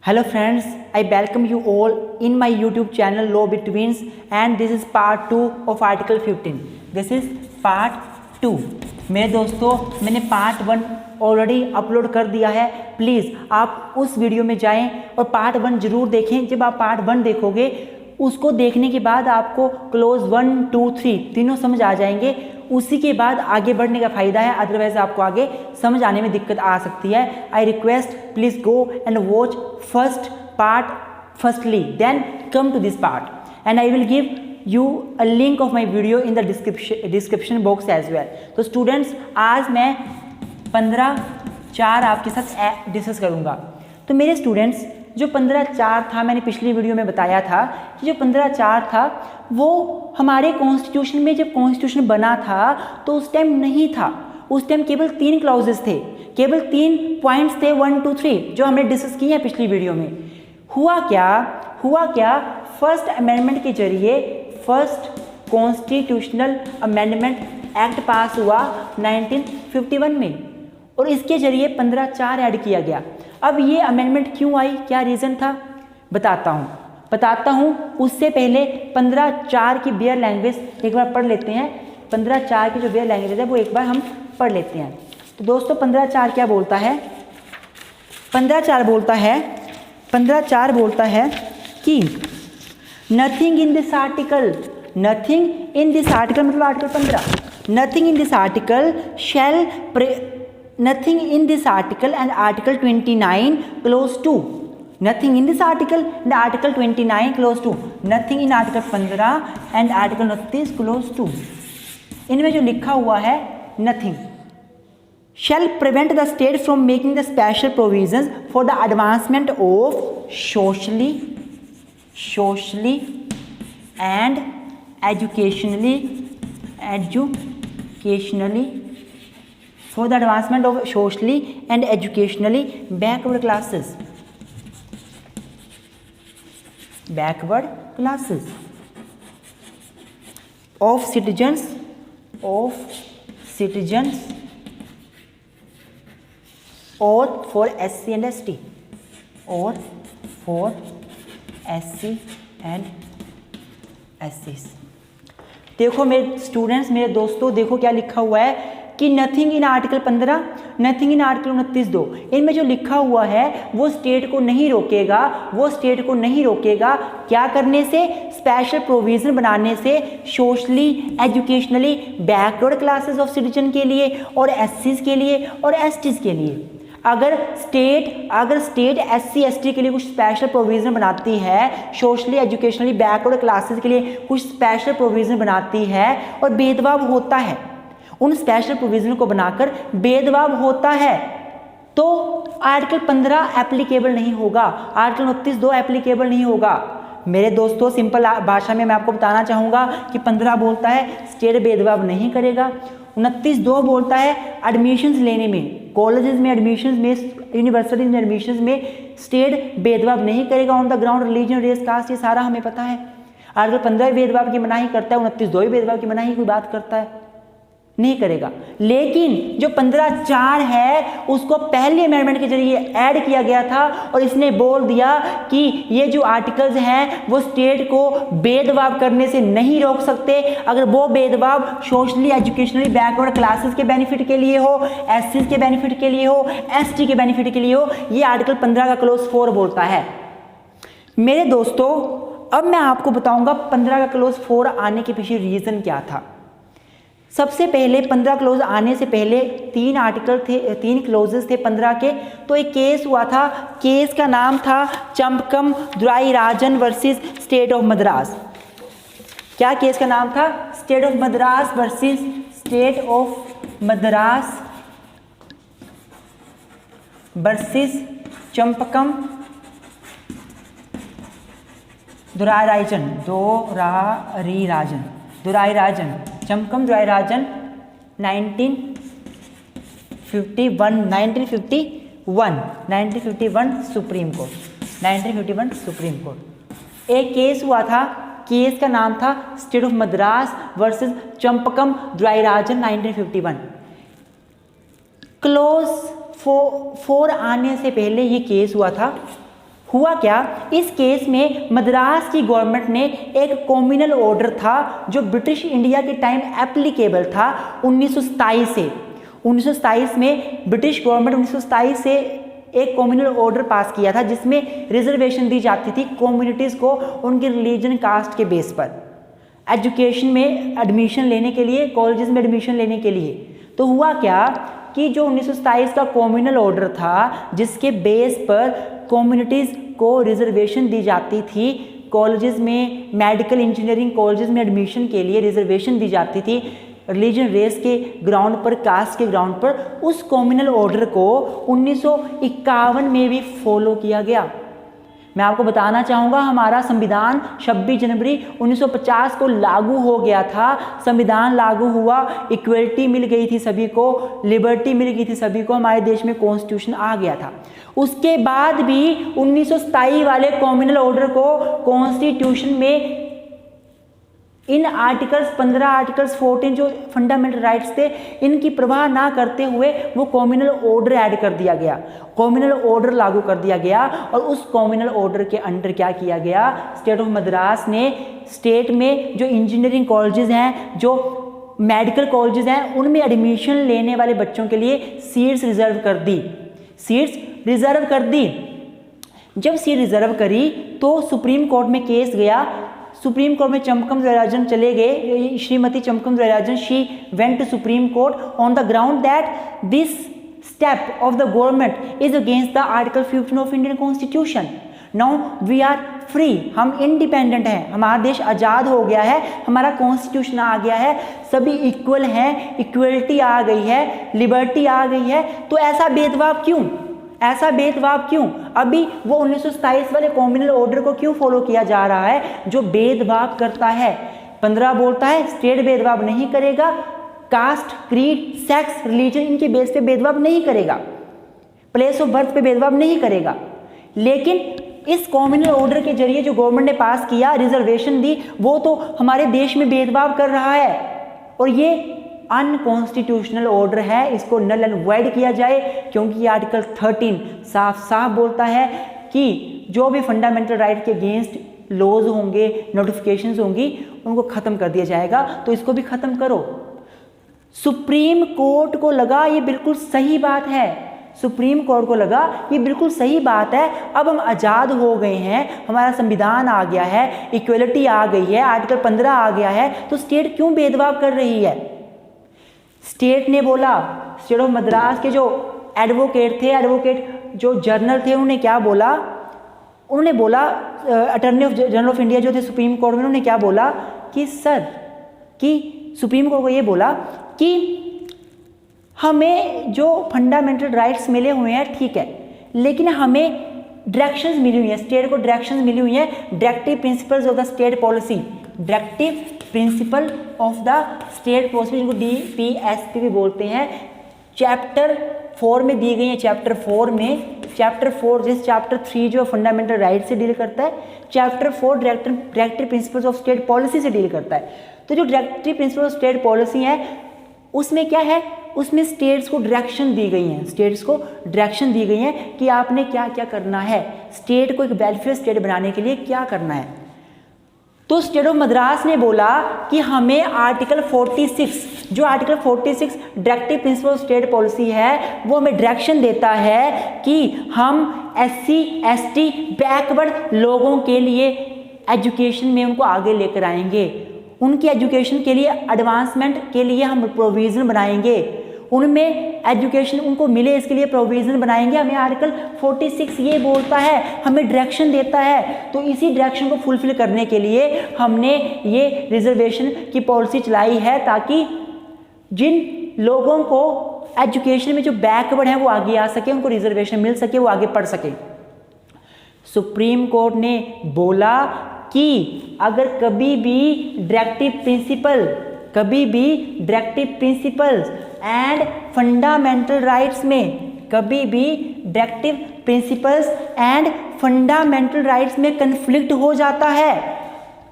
Hello friends, I welcome you all in my YouTube channel Law Betweens and this is part 2 of Article 15. This is part 2. मेरे दोस्तों मैंने part 1 already upload कर दिया है. Please आप उस video में जाएं और पार्ट 1 ज़रूर देखें. जब आप पार्ट 1 देखोगे उसको देखने के बाद आपको क्लोज 1, 2, 3 तीनों समझ आ जाएंगे. उसी के बाद आगे बढ़ने का फ़ायदा है, अदरवाइज आपको आगे समझ आने में दिक्कत आ सकती है. I request please go and watch first part firstly, then come to this part and I will give you a link of my video in the description box as well. तो स्टूडेंट्स आज मैं 15(4) आपके साथ discuss करूँगा. तो मेरे students जो 15(4) था, मैंने पिछली वीडियो में बताया था कि जो 15(4) था वो हमारे कॉन्स्टिट्यूशन में जब कॉन्स्टिट्यूशन बना था तो उस टाइम नहीं था. उस टाइम केवल 3 क्लॉजेस थे, केवल 3 पॉइंट्स थे, 1, 2, 3 जो हमने डिस्कस किए हैं पिछली वीडियो में. हुआ क्या फर्स्ट अमेंडमेंट के जरिए फर्स्ट कॉन्स्टिट्यूशनल अमेंडमेंट एक्ट पास हुआ 1951 में और इसके जरिए 15(4) ऐड किया गया. अब ये अमेंडमेंट क्यों आई, क्या रीज़न था, बताता हूँ. उससे पहले 15(4) की बेयर लैंग्वेज एक बार पढ़ लेते हैं. 15(4) की जो बेयर लैंग्वेज है वो एक बार हम पढ़ लेते हैं. तो दोस्तों 15(4) क्या बोलता है? 15(4) बोलता है कि नथिंग इन दिस आर्टिकल मतलब article 15, nothing in this article shall nothing in this article and article 29 clause 2, nothing in this article and article 29 clause 2, nothing in article 15 and article 29 clause 2. इनमें जो लिखा हुआ है nothing shall prevent the state from making the special provisions for the advancement of socially and educationally for the advancement of socially and educationally backward classes of citizens or for SC and ST देखो मेरे students, मेरे दोस्तों, देखो क्या लिखा हुआ है कि nothing in article 15, nothing in article 29(2), इनमें जो लिखा हुआ है वो स्टेट को नहीं रोकेगा क्या करने से, स्पेशल प्रोविजन बनाने से socially educationally backward classes of citizen के लिए और एससीज के लिए और एसटीज के लिए. अगर स्टेट SC ST के लिए कुछ स्पेशल प्रोविज़न बनाती है, सोशली एजुकेशनली बैकवर्ड क्लासेस के लिए कुछ स्पेशल प्रोविज़न बनाती है और भेदभाव होता है, उन स्पेशल प्रोविज़न को बनाकर भेदभाव होता है, तो आर्टिकल 15 एप्लीकेबल नहीं होगा, आर्टिकल 29(2) एप्लीकेबल नहीं होगा. मेरे दोस्तों सिंपल भाषा में मैं आपको बताना चाहूँगा कि 15 बोलता है स्टेट भेदभाव नहीं करेगा, 29(2) बोलता है एडमिशन्स लेने में, कॉलेजेस में एडमिशन्स में, यूनिवर्सिटीज में एडमिशन्स में स्टेट भेदभाव नहीं करेगा on the ground religion, race, caste, ये सारा हमें पता है. आर्टिकल 15 भेदभाव की मनाही करता है, 29(2) भेदभाव की मनाही कोई बात करता है, नहीं करेगा. लेकिन जो 15(4) है उसको पहले अमेंडमेंट के जरिए ऐड किया गया था और इसने बोल दिया कि ये जो आर्टिकल्स हैं वो स्टेट को भेदभाव करने से नहीं रोक सकते, अगर वो भेदभाव सोशली एजुकेशनली बैकवर्ड क्लासेस के बेनिफिट के लिए हो, एससी के बेनिफिट के लिए हो, एसटी के बेनिफिट के लिए हो. ये आर्टिकल 15 का क्लोज 4 बोलता है. मेरे दोस्तों अब मैं आपको बताऊंगा 15 का क्लोज 4 आने के पीछे रीजन क्या था. सबसे पहले 15 क्लोज आने से पहले 3 आर्टिकल थे, 3 क्लोजेस थे 15 के. तो एक केस हुआ था, केस का नाम था Champakam Dorairajan versus state of Madras. क्या केस का नाम था? State of Madras versus state of Madras versus Champakam Dorairajan Champakam Dorairajan 1951 supreme court. एक केस हुआ था, केस का नाम था state of Madras versus Champakam Dorairajan 1951. Clause 4 आने से पहले ये केस हुआ था. हुआ क्या, इस केस में मद्रास की गवर्नमेंट ने एक कॉम्युनल ऑर्डर था जो ब्रिटिश इंडिया के टाइम एप्लीकेबल था 1927 से। 1927 में ब्रिटिश गवर्नमेंट 1927 से एक कॉम्युनल ऑर्डर पास किया था जिसमें रिजर्वेशन दी जाती थी कम्युनिटीज़ को उनके रिलीजन कास्ट के बेस पर एजुकेशन में एडमिशन लेने के लिए, कॉलेजेस में एडमिशन लेने के लिए। तो हुआ क्या कि जो 1927 का कॉम्युनल ऑर्डर था जिसके बेस पर कम्युनिटीज़ को रिजर्वेशन दी जाती थी, कॉलेजेस में मेडिकल इंजीनियरिंग कॉलेजेस में एडमिशन के लिए रिजर्वेशन दी जाती थी रिलीजन रेस के ग्राउंड पर, कास्ट के ग्राउंड पर, उस कॉम्युनल ऑर्डर को 1951 में भी फॉलो किया गया। मैं आपको बताना चाहूँगा हमारा संविधान 26 जनवरी 1950 को लागू हो गया था। संविधान लागू हुआ, इक्वलिटी मिल गई थी सभी को, लिबर्टी मिल गई थी सभी को, हमारे देश में कॉन्स्टिट्यूशन आ गया था। उसके बाद भी 1927 वाले कॉम्युनल ऑर्डर को कॉन्स्टिट्यूशन में इन आर्टिकल्स 15 आर्टिकल्स 14 जो फंडामेंटल राइट्स थे इनकी परवाह ना करते हुए वो कॉम्युनल ऑर्डर ऐड कर दिया गया, कॉम्युनल ऑर्डर लागू कर दिया गया। और उस कॉम्युनल ऑर्डर के अंडर क्या किया गया, स्टेट ऑफ मद्रास ने स्टेट में जो इंजीनियरिंग कॉलेजेस हैं, जो मेडिकल कॉलेजेस हैं, उनमें एडमिशन लेने वाले बच्चों के लिए सीट्स रिजर्व कर दी, सीट्स रिजर्व कर दी। जब सीट रिजर्व करी तो सुप्रीम कोर्ट में केस गया। सुप्रीम कोर्ट में चमकम जयराजन चले गए, Shrimati Chamakam Jayarajan, she went to supreme court on the ground that this step of the government is against the article 15 of Indian constitution. Now we are free, हम independent हैं, हमारा देश आज़ाद हो गया है, हमारा कॉन्स्टिट्यूशन आ गया है, सभी इक्वल हैं, इक्वलिटी आ गई है, लिबर्टी आ गई है। तो ऐसा भेदभाव क्यों, ऐसा भेदभाव क्यों? अभी वो 1927 वाले कॉम्युनल ऑर्डर को क्यों फॉलो किया जा रहा है जो भेदभाव करता है? 15 बोलता है स्टेट भेदभाव नहीं करेगा, कास्ट, क्रीड, सेक्स, रिलीजन इनके बेस पे भेदभाव नहीं करेगा, प्लेस ऑफ बर्थ पे भेदभाव नहीं करेगा। लेकिन इस कॉम्युनल ऑर्डर के जरिए जो गवर्नमेंट ने पास किया, रिजर्वेशन दी, वो तो हमारे देश में भेदभाव कर रहा है और ये अनकॉन्स्टिट्यूशनल ऑर्डर है, इसको नल एंड वॉइड किया जाए। क्योंकि ये आर्टिकल 13 साफ साफ बोलता है कि जो भी फंडामेंटल राइट के अगेंस्ट लॉज होंगे, नोटिफिकेशंस होंगी, उनको ख़त्म कर दिया जाएगा। तो इसको भी ख़त्म करो। सुप्रीम कोर्ट को लगा ये बिल्कुल सही बात है, सुप्रीम कोर्ट को लगा ये बिल्कुल सही बात है, अब हम आज़ाद हो गए हैं, हमारा संविधान आ गया है, इक्वलिटी आ गई है, आर्टिकल 15 आ गया है, तो स्टेट क्यों भेदभाव कर रही है? स्टेट ने बोला, स्टेट ऑफ मद्रास के जो एडवोकेट थे, एडवोकेट जो जर्नल थे, उन्होंने क्या बोला, उन्होंने बोला, अटॉर्नी जनरल ऑफ इंडिया जो थे सुप्रीम कोर्ट में, उन्होंने क्या बोला कि सर, कि सुप्रीम कोर्ट को ये बोला कि हमें जो फंडामेंटल राइट्स मिले हुए हैं ठीक है, लेकिन हमें डायरेक्शंस मिली हुई हैं, स्टेट को डायरेक्शंस मिली हुई हैं, directive principles of the state policy, directive principle of the state policy, जिनको DPSP भी बोलते हैं, चैप्टर 4 में दी गई है। चैप्टर 4 में, चैप्टर 4 जिस चैप्टर 3 जो फंडामेंटल राइट से डील करता है, chapter 4 directive principles of state policy से डील करता है। तो जो directive principle of state policy है उसमें क्या है, उसमें स्टेट्स को डायरेक्शन दी गई हैं, स्टेट्स को डायरेक्शन दी गई हैं कि आपने क्या क्या करना है, स्टेट को एक वेलफेयर स्टेट बनाने के लिए क्या करना है। तो स्टेट ऑफ मद्रास ने बोला कि हमें आर्टिकल 46, जो article 46 directive principle of state policy है, वो हमें डायरेक्शन देता है कि हम SC ST बैकवर्ड लोगों के लिए एजुकेशन में उनको आगे लेकर आएंगे, उनकी एजुकेशन के लिए, एडवांसमेंट के लिए हम प्रोविज़न बनाएंगे, उनमें एजुकेशन उनको मिले इसके लिए प्रोविज़न बनाएंगे। हमें आर्टिकल 46 ये बोलता है, हमें डायरेक्शन देता है। तो इसी डायरेक्शन को फुलफिल करने के लिए हमने ये रिजर्वेशन की पॉलिसी चलाई है, ताकि जिन लोगों को एजुकेशन में जो बैकवर्ड है वो आगे आ सके, उनको रिजर्वेशन मिल सके, वो आगे पढ़ सके। सुप्रीम कोर्ट ने बोला कि अगर कभी भी directive principles and fundamental rights में, कभी भी directive principles and fundamental rights में कन्फ्लिक्ट हो जाता है,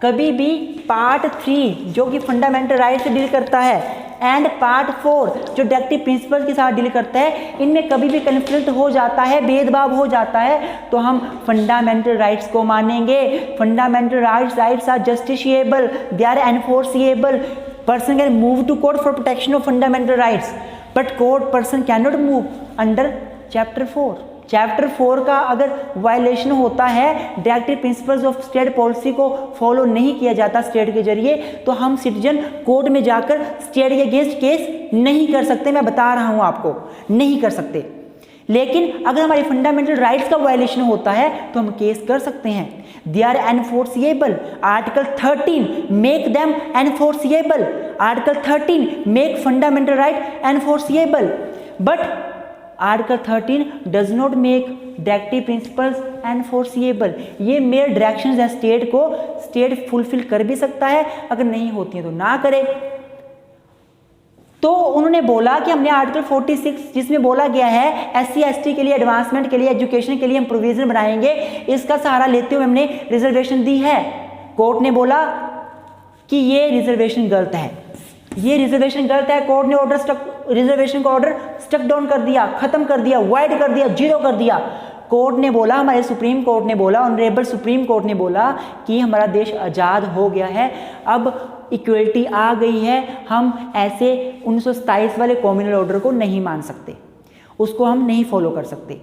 कभी भी पार्ट 3 जो कि फंडामेंटल राइट से डील करता है, एंड पार्ट 4 जो डायरेक्टिव प्रिंसिपल के साथ डील करता है, इनमें कभी भी कन्फ्लिक्ट हो जाता है, भेदभाव हो जाता है, तो हम फंडामेंटल राइट्स को मानेंगे। Fundamental rights are justiciable, they are enforceable, person can move to court for protection of fundamental rights, but court person can not move under chapter 4। Chapter 4 का अगर वायलेशन होता है, directive principles of state policy को follow नहीं किया जाता state के जरिए, तो हम सिटीजन कोर्ट में जाकर स्टेट के अगेंस्ट केस नहीं कर सकते। मैं बता रहा हूं आपको, नहीं कर सकते। लेकिन अगर हमारे फंडामेंटल राइट्स का वायलेशन होता है तो हम केस कर सकते हैं। They are enforceable. Article 13 make them enforceable. Article 13 make fundamental right enforceable, but article 13 does not make directive principles enforceable. ये मेयर डायरेक्शंस है स्टेट को, स्टेट फुलफिल कर भी सकता है, अगर नहीं होती है तो ना करे। तो उन्होंने बोला कि हमने आर्टिकल 46 जिसमें बोला गया है SC ST के लिए एडवांसमेंट के लिए, एजुकेशन के लिए हम प्रोविजन बनाएंगे, इसका सहारा लेते हुए हमने रिजर्वेशन दी है। कोर्ट ने बोला कि ये रिजर्वेशन गलत है, ये रिजर्वेशन गलत है। कोर्ट ने रिजर्वेशन का ऑर्डर स्टक डाउन कर दिया, खत्म कर दिया, वाइड कर दिया, जीरो कर दिया। कोर्ट ने बोला, हमारे सुप्रीम कोर्ट ने बोला, ऑनरेबल सुप्रीम कोर्ट ने बोला कि हमारा देश आज़ाद हो गया है, अब इक्वलिटी आ गई है, हम ऐसे 1927 वाले कॉम्युनल ऑर्डर को नहीं मान सकते, उसको हम नहीं फॉलो कर सकते,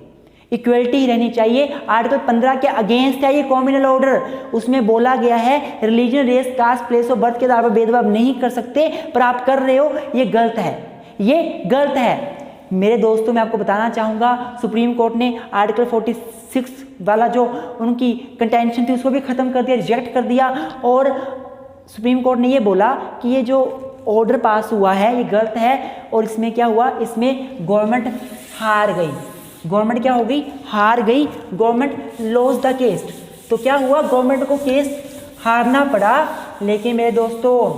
इक्वलिटी ही रहनी चाहिए। आर्टिकल 15 के अगेंस्ट है ये कॉम्युनल ऑर्डर। उसमें बोला गया है religion, race, caste, place of birth के आधार पर भेदभाव नहीं कर सकते, पर आप कर रहे हो, ये गलत है, ये गलत है। मेरे दोस्तों, मैं आपको बताना चाहूँगा, सुप्रीम कोर्ट ने आर्टिकल 46 वाला जो उनकी कंटेंशन थी उसको भी ख़त्म कर दिया, रिजेक्ट कर दिया, और सुप्रीम कोर्ट ने ये बोला कि ये जो ऑर्डर पास हुआ है ये गलत है, और इसमें क्या हुआ, इसमें गवर्नमेंट हार गई। गवर्नमेंट क्या हो गई, हार गई, गवर्नमेंट लॉस द केस। तो क्या हुआ, गवर्नमेंट को केस हारना पड़ा। लेकिन मेरे दोस्तों,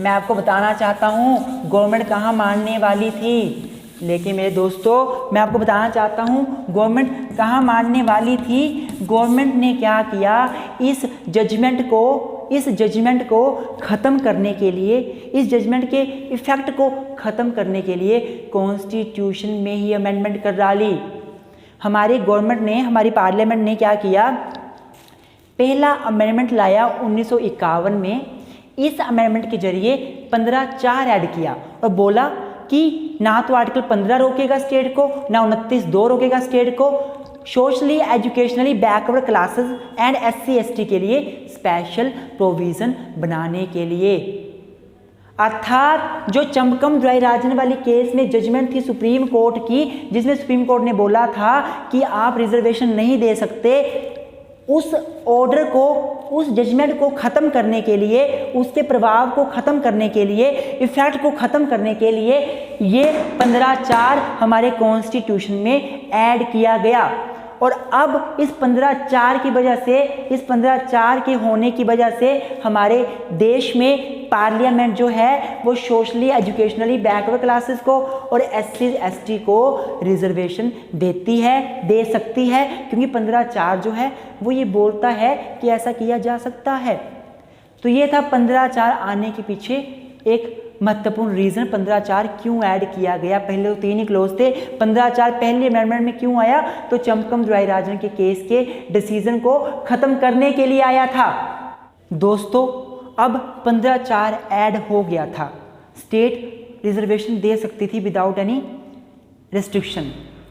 मैं आपको बताना चाहता हूँ गवर्नमेंट कहाँ मानने वाली थी। लेकिन मेरे दोस्तों, मैं आपको बताना चाहता हूँ गवर्नमेंट कहाँ मानने वाली थी। गवर्नमेंट ने क्या किया, इस जजमेंट को ख़त्म करने के लिए, इस जजमेंट के इफ़ेक्ट को ख़त्म करने के लिए कॉन्स्टिट्यूशन में ही अमेंडमेंट कर डाली। हमारी गवर्नमेंट ने, हमारी पार्लियामेंट ने क्या किया, पहला अमेंडमेंट लाया 1951 में। इस अमेंडमेंट के जरिए 15(4) ऐड किया और बोला कि ना तो आर्टिकल 15 रोकेगा स्टेट को, ना 29(2) रोकेगा स्टेट को। Socially educationally backward classes and SC ST के लिए स्पेशल प्रोविज़न बनाने के लिए। अर्थात जो चमकम राजन वाली केस में जजमेंट थी सुप्रीम कोर्ट की, जिसमें सुप्रीम कोर्ट ने बोला था कि आप रिजर्वेशन नहीं दे सकते, उस ऑर्डर को, उस जजमेंट को ख़त्म करने के लिए, उसके प्रभाव को ख़त्म करने के लिए, इफेक्ट को ख़त्म करने के लिए ये 15(4) हमारे कॉन्स्टिट्यूशन में ऐड किया गया। और अब इस 15(4) की वजह से, इस 15(4) के होने की वजह से हमारे देश में पार्लियामेंट जो है वो सोशली एजुकेशनली बैकवर्ड क्लासेस को और SC ST को रिजर्वेशन देती है, दे सकती है, क्योंकि 15(4) जो है वो ये बोलता है कि ऐसा किया जा सकता है। तो ये था 15(4) आने के पीछे एक महत्वपूर्ण रीज़न, 15(4) क्यों ऐड किया गया। पहले तो 3 ही क्लोज थे, 15(4) पहले अमेंडमेंट में क्यों आया, तो चमकम राजन के केस के डिसीजन को ख़त्म करने के लिए आया था। दोस्तों, अब 15(4) ऐड हो गया था, स्टेट रिजर्वेशन दे सकती थी विदाउट एनी रेस्ट्रिक्शन।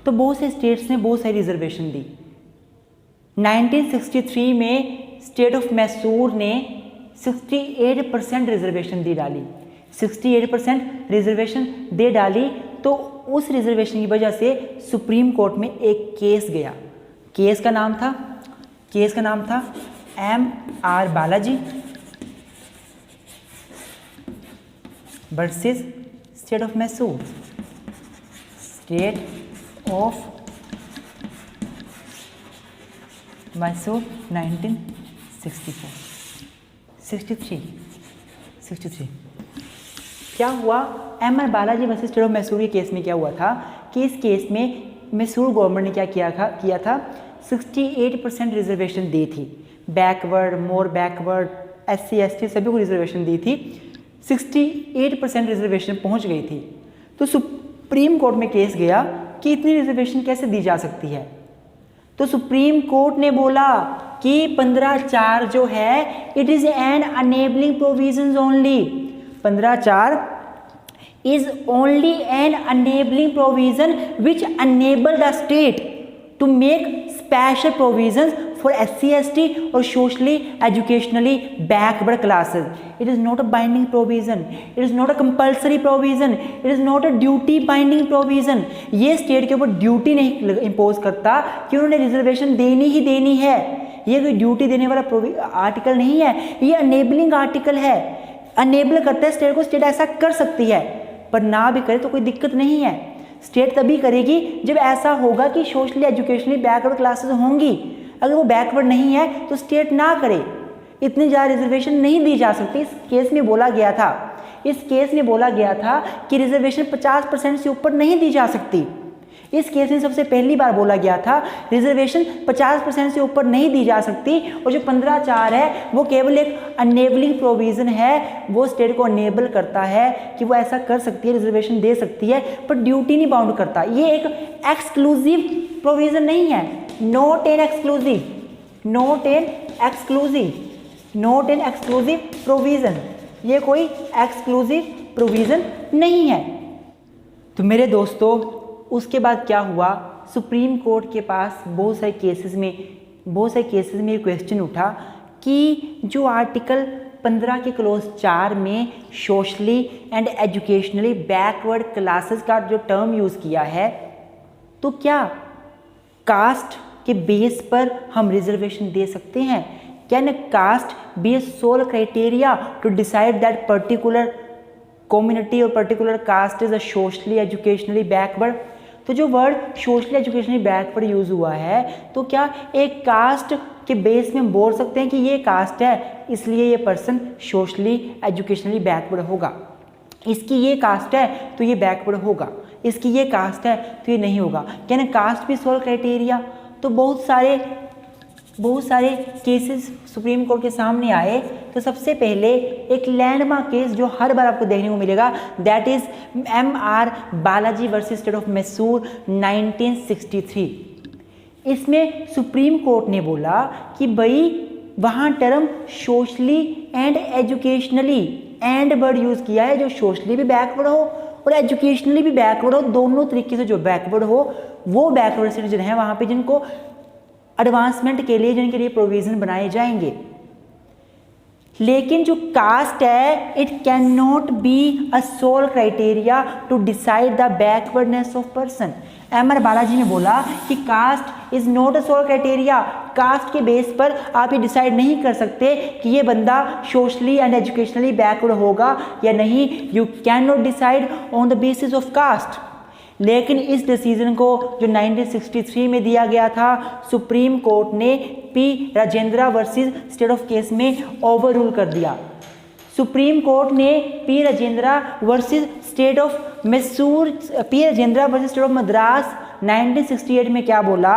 तो बहुत से स्टेट्स ने बहुत सारी रिजर्वेशन दी। 1963 में स्टेट ऑफ मैसूर ने 68% रिजर्वेशन दी डाली, 68% रिजर्वेशन दे डाली। तो उस रिजर्वेशन की वजह से सुप्रीम कोर्ट में एक केस गया। केस का नाम था M.R. Balaji versus state of Mysore, state of Mysore 1963। क्या हुआ, M.R. Balaji versus state of Mysore के केस में क्या हुआ था कि इस केस में मैसूर गवर्नमेंट ने क्या किया था 68% रिजर्वेशन दी थी, बैकवर्ड, मोर बैकवर्ड, SC ST सभी को रिजर्वेशन दी थी। 68% रिजर्वेशन पहुंच गई थी। तो सुप्रीम कोर्ट में केस गया कि इतनी रिजर्वेशन कैसे दी जा सकती है। तो सुप्रीम कोर्ट ने बोला कि 15(4) जो है it is an enabling provisions only. 15(4) is only an enabling provision which enable the state to make special provisions for SC, ST or socially educationally backward classes. It is not a binding provision. It is not a compulsory provision. It is not a duty binding provision. ये state के ऊपर duty नहीं impose करता कि उन्होंने reservation देनी ही देनी है। ये कोई ड्यूटी देने वाला आर्टिकल नहीं है, ये अनेबलिंग आर्टिकल है। अनेबल करता है स्टेट को, स्टेट ऐसा कर सकती है, पर ना भी करे तो कोई दिक्कत नहीं है। स्टेट तभी करेगी जब ऐसा होगा कि सोशली एजुकेशनली बैकवर्ड क्लासेस होंगी। अगर वो बैकवर्ड नहीं है तो स्टेट ना करे। इतनी ज़्यादा रिजर्वेशन नहीं दी जा सकती। इस केस में बोला गया था कि रिजर्वेशन 50% से ऊपर नहीं दी जा सकती। इस केस में सबसे पहली बार बोला गया था रिजर्वेशन 50% से ऊपर नहीं दी जा सकती। और जो 15(4) है वो केवल एक अनेबलिंग प्रोविज़न है, वो स्टेट को अनेबल करता है कि वो ऐसा कर सकती है, रिजर्वेशन दे सकती है, पर ड्यूटी नहीं बाउंड करता। ये एक एक्सक्लूसिव प्रोविज़न नहीं है, नॉट एन एक्सक्लूसिव प्रोविज़न। ये कोई एक्सक्लूसिव प्रोविज़न नहीं है। तो मेरे दोस्तों, उसके बाद क्या हुआ, सुप्रीम कोर्ट के पास बहुत सारे केसेस में ये क्वेश्चन उठा कि जो आर्टिकल 15 के क्लोज 4 में socially and educationally backward classes का जो टर्म यूज़ किया है, तो क्या कास्ट के बेस पर हम रिजर्वेशन दे सकते हैं? Can caste be a sole criteria to decide that particular community और particular caste is a socially educationally backward? तो जो word socially educationally backward use हुआ है, तो क्या एक कास्ट के बेस में हम बोल सकते हैं कि ये कास्ट है इसलिए ये पर्सन सोशली एजुकेशनली बैकवर्ड होगा, इसकी ये कास्ट है तो ये बैकवर्ड होगा, इसकी ये कास्ट है तो ये नहीं होगा? क्या कास्ट भी सोल क्राइटेरिया? तो बहुत सारे केसेस सुप्रीम कोर्ट के सामने आए। तो सबसे पहले एक लैंडमार्क केस जो हर बार आपको देखने को मिलेगा, that is M.R. Balaji versus state of Mysore 1963। इसमें सुप्रीम कोर्ट ने बोला कि भाई वहाँ term socially and educationally and word use किया है, जो सोशली भी बैकवर्ड हो और एजुकेशनली भी बैकवर्ड हो, दोनों तरीके से जो बैकवर्ड हो वो बैकवर्ड सिटीजन है वहाँ पे, जिनको एडवांसमेंट के लिए जिनके लिए प्रोविज़न बनाए जाएंगे। लेकिन जो कास्ट है, it can not be a sole criteria to decide the backwardness of person. M.R. Balaji ने बोला कि caste is not a sole criteria. Caste के बेस पर आप ये डिसाइड नहीं कर सकते कि ये बंदा सोशली एंड एजुकेशनली बैकवर्ड होगा या नहीं। You can not decide on the basis of caste. लेकिन इस डिसीजन को जो 1963 में दिया गया था, सुप्रीम कोर्ट ने P. Rajendra versus state of case में ओवर रूल कर दिया। सुप्रीम कोर्ट ने P. Rajendra versus state of Mysore, P. Rajendra versus state of Madras 1968 में क्या बोला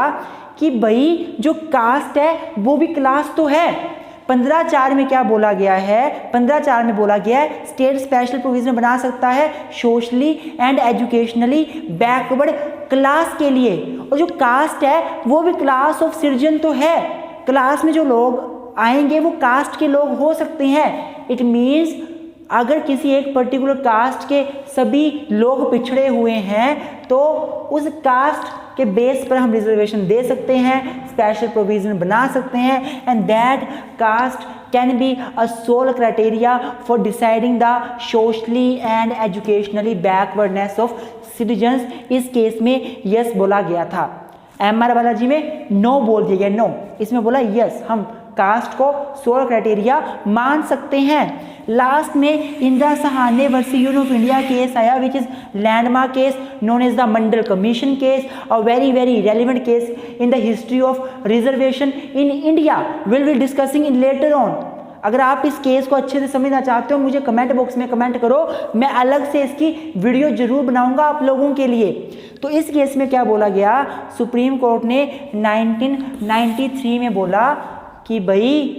कि भाई जो कास्ट है वो भी क्लास तो है। 15(4) में क्या बोला गया है? 15(4) में बोला गया है स्टेट स्पेशल प्रोविजन बना सकता है socially and educationally backward class के लिए, और जो कास्ट है वो भी क्लास ऑफ सिटीजन तो है। क्लास में जो लोग आएंगे वो कास्ट के लोग हो सकते हैं। इट मीन्स अगर किसी एक पर्टिकुलर कास्ट के सभी लोग पिछड़े हुए हैं तो उस कास्ट के बेस पर हम रिजर्वेशन दे सकते हैं, स्पेशल प्रोविजन बना सकते हैं, and that caste can be a sole criteria for deciding the socially and educationally backwardness of citizens. इस केस में यस बोला गया था। M.R. बालाजी में नो बोल दिया गया, नो। इसमें बोला यस, हम कास्ट को सोल क्राइटेरिया मान सकते हैं। लास्ट में Indira Sawhney versus union of India case आया, which is landmark case known as the Mandal commission case, a very relevant case in the history of reservation in India, will be discussing in later on. अगर आप इस case को अच्छे से समझना चाहते हो, मुझे कमेंट बॉक्स में कमेंट करो, मैं अलग से इसकी वीडियो जरूर बनाऊंगा आप लोगों के लिए। तो इस केस में क्या बोला गया, सुप्रीम कोर्ट ने 1993 में बोला कि भाई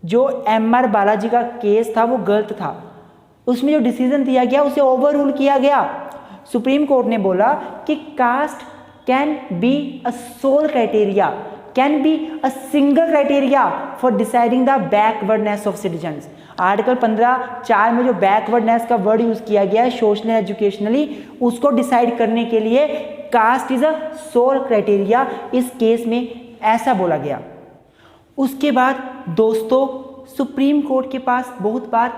जो M.R. बालाजी का केस था वो गलत था। उसमें जो डिसीजन दिया गया उसे ओवर रूल किया गया। सुप्रीम कोर्ट ने बोला कि caste can be a sole criteria, can be a single criteria for deciding the backwardness of citizens. Article 15(4) में जो बैकवर्डनेस का वर्ड यूज किया गया है सोशली एजुकेशनली, उसको डिसाइड करने के लिए caste is a sole criteria, इस केस में ऐसा बोला गया। उसके बाद दोस्तों सुप्रीम कोर्ट के पास बहुत बार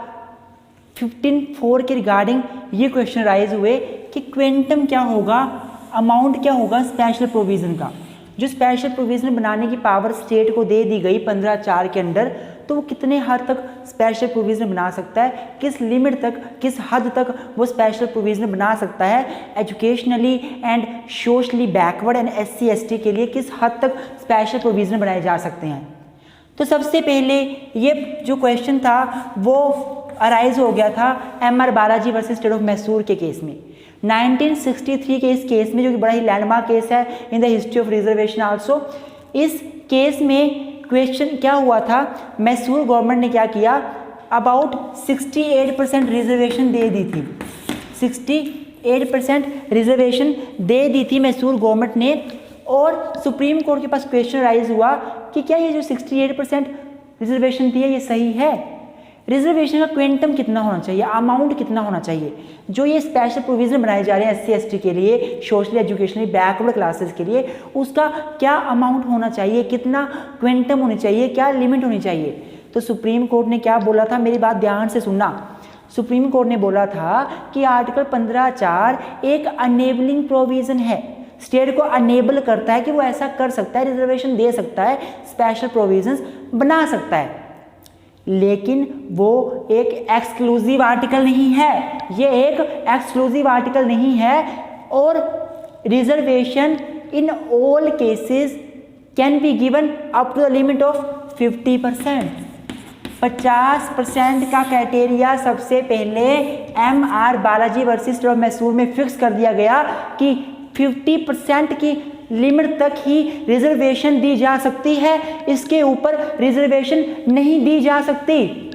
15(4) के रिगार्डिंग ये क्वेश्चन राइज हुए कि क्वेंटम क्या होगा, अमाउंट क्या होगा स्पेशल प्रोविज़न का। जो स्पेशल प्रोविज़न बनाने की पावर स्टेट को दे दी गई 15(4) के अंडर, तो वो कितने हद तक स्पेशल प्रोविज़न बना सकता है, किस लिमिट तक, किस हद तक वो स्पेशल प्रोविज़न बना सकता है educationally and socially backward and SC ST के लिए किस हद तक स्पेशल प्रोविज़न बनाए जा सकते हैं। तो सबसे पहले ये जो क्वेश्चन था वो अराइज हो गया था MR Balaji versus state of Mysore के केस में 1963 के इस केस में, जो कि बड़ा ही लैंडमार्क केस है इन the history of reservation also. इस केस में क्वेश्चन क्या हुआ था, मैसूर गवर्नमेंट ने क्या किया, अबाउट 68% रिजर्वेशन दे दी थी, 68% रिजर्वेशन दे दी थी मैसूर गवर्नमेंट ने। और सुप्रीम कोर्ट के पास क्वेश्चन राइज हुआ कि क्या ये जो 68% रिजर्वेशन थी ये सही है, रिजर्वेशन का क्वेंटम कितना होना चाहिए, अमाउंट कितना होना चाहिए, जो ये स्पेशल प्रोविजन बनाए जा रहे हैं SC ST के लिए, सोशली एजुकेशनली बैकवर्ड क्लासेस के लिए, उसका क्या अमाउंट होना चाहिए, कितना क्वेंटम होनी चाहिए, क्या लिमिट होनी चाहिए। तो सुप्रीम कोर्ट ने क्या बोला था, मेरी बात ध्यान से सुनना। सुप्रीम कोर्ट ने बोला था कि आर्टिकल 15(4) एक अनेबलिंग प्रोविजन है, स्टेट को अनेबल करता है कि वो ऐसा कर सकता है, रिजर्वेशन दे सकता है, स्पेशल प्रोविजंस बना सकता है, लेकिन वो एक एक्सक्लूसिव आर्टिकल नहीं है, ये एक एक्सक्लूसिव आर्टिकल नहीं है। और reservation in all cases can be given up to the limit of 50%। 50% का क्राइटेरिया सबसे पहले MR Balaji versus state of Mysore में फिक्स कर दिया गया कि 50% की लिमिट तक ही रिजर्वेशन दी जा सकती है, इसके ऊपर रिजर्वेशन नहीं दी जा सकती।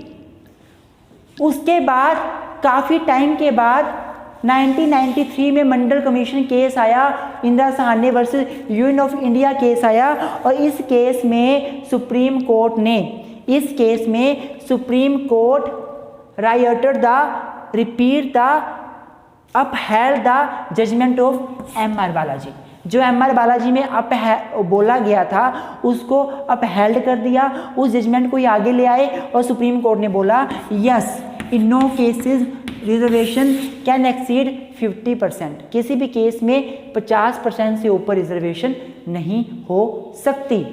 उसके बाद काफ़ी टाइम के बाद 1993 में मंडल कमीशन केस आया, Indira Sahani versus union of India case आया, और इस केस में supreme court righted the repeat the upheld the judgment of MR Balaji. जो MR बालाजी में बोला गया था उसको अपहेल्ड कर दिया, उस जजमेंट को ही आगे ले आए और सुप्रीम कोर्ट ने बोला yes in no cases reservation can exceed 50%, किसी भी केस में 50% से ऊपर रिजर्वेशन नहीं हो सकती।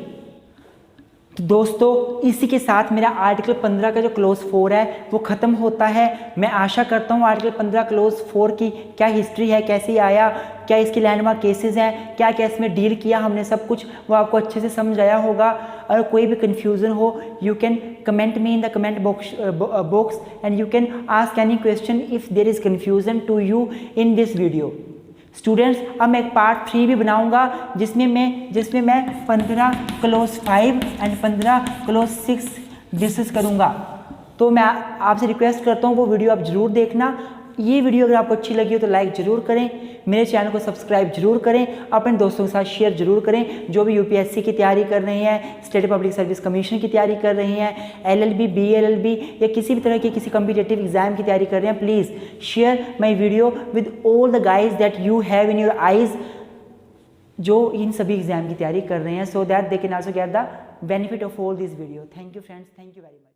तो दोस्तों इसी के साथ मेरा आर्टिकल 15 का जो क्लोज 4 है वो ख़त्म होता है। मैं आशा करता हूँ आर्टिकल 15 क्लोज 4 की क्या हिस्ट्री है, कैसे आया, क्या इसके लैंडमार्क केसेस हैं, क्या क्या इसमें डील किया हमने, सब कुछ वो आपको अच्छे से समझ आया होगा। और कोई भी कन्फ्यूज़न हो you can comment me in the comment box and you can ask any question if there is confusion to you in this video. Students अब मैं एक पार्ट 3 भी बनाऊंगा जिसमें मैं 15 क्लोज 5 एंड 15 क्लोज 6 डिस्कस करूंगा। तो मैं आपसे रिक्वेस्ट करता हूँ वो वीडियो आप ज़रूर देखना। ये वीडियो अगर आपको अच्छी लगी हो तो लाइक ज़रूर करें, मेरे चैनल को सब्सक्राइब जरूर करें, अपने दोस्तों के साथ शेयर जरूर करें। जो भी UPSC की तैयारी कर रहे हैं, स्टेट पब्लिक सर्विस कमीशन की तैयारी कर रहे हैं, LLB BLLB या किसी भी तरह की किसी कम्पिटेटिव एग्जाम की तैयारी कर रहे हैं, please share my video with all the guys that you have in your eyes जो इन सभी एग्जाम की तैयारी कर रहे हैं, so that they can also get the benefit of all this video. Thank you friends, thank you very much.